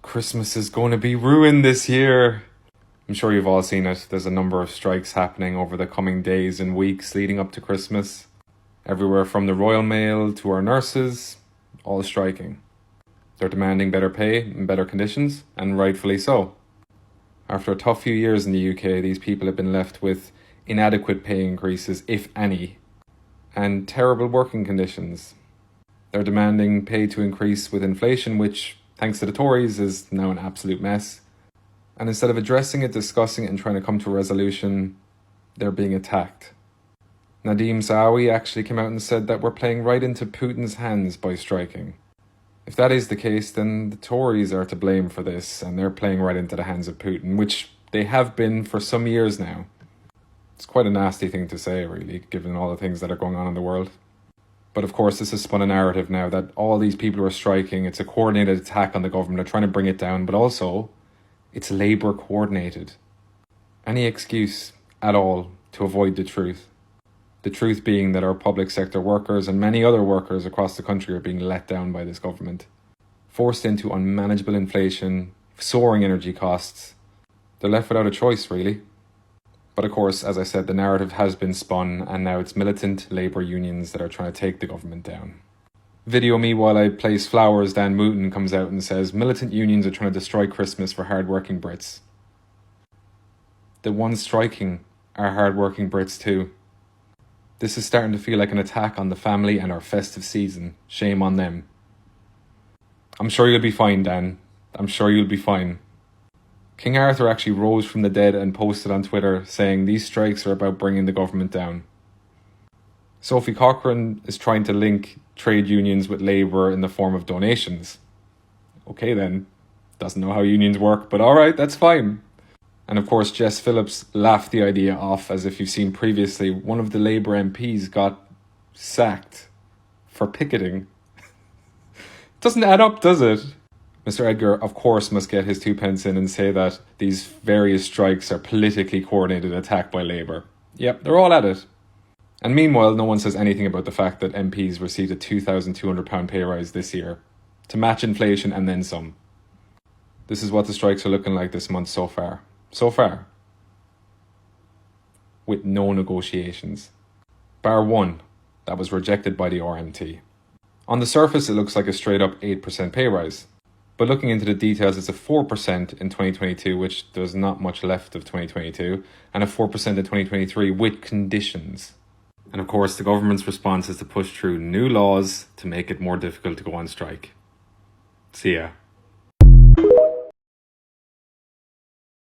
Christmas is going to be ruined this year. I'm sure you've all seen it. There's a number of strikes happening over the coming days and weeks leading up to Christmas. Everywhere from the Royal Mail to our nurses, all striking. They're demanding better pay and better conditions, and rightfully so. After a tough few years in the UK, these people have been left with inadequate pay increases, if any, and terrible working conditions. They're demanding pay to increase with inflation, which, thanks to the Tories, is now an absolute mess. And instead of addressing it, discussing it and trying to come to a resolution, they're being attacked. Nadim Zahawi actually came out and said that we're playing right into Putin's hands by striking. If that is the case, then the Tories are to blame for this, and they're playing right into the hands of Putin, which they have been for some years now. It's quite a nasty thing to say, really, given all the things that are going on in the world. But of course, this has spun a narrative now that all these people who are striking, it's a coordinated attack on the government, they're trying to bring it down, but also, it's Labour coordinated. Any excuse at all to avoid the truth. The truth being that our public sector workers and many other workers across the country are being let down by this government. Forced into unmanageable inflation, soaring energy costs. They're left without a choice, really. But of course, as I said, the narrative has been spun, and now it's militant Labour unions that are trying to take the government down. Video me while I place flowers. Dan Wooten comes out and says, militant unions are trying to destroy Christmas for hard-working Brits. The ones striking are hard-working Brits too. This is starting to feel like an attack on the family and our festive season. Shame on them. I'm sure you'll be fine, Dan. I'm sure you'll be fine. King Arthur actually rose from the dead and posted on Twitter saying these strikes are about bringing the government down. Sophie Cochrane is trying to link trade unions with Labour in the form of donations. Okay then, doesn't know how unions work, but alright, that's fine. And of course, Jess Phillips laughed the idea off, as if you've seen previously, one of the Labour MPs got sacked for picketing. Doesn't add up, does it? Mr. Edgar, of course, must get his 2 pence in and say that these various strikes are politically coordinated attack by Labour. Yep, they're all at it. And meanwhile, no one says anything about the fact that MPs received a £2,200 pay rise this year, to match inflation and then some. This is what the strikes are looking like this month so far. So far. With no negotiations. Bar one, that was rejected by the RMT. On the surface, it looks like a straight up 8% pay rise. But looking into the details, it's a 4% in 2022, which there's not much left of 2022, and a 4% in 2023 with conditions. And of course, the government's response is to push through new laws to make it more difficult to go on strike. See ya.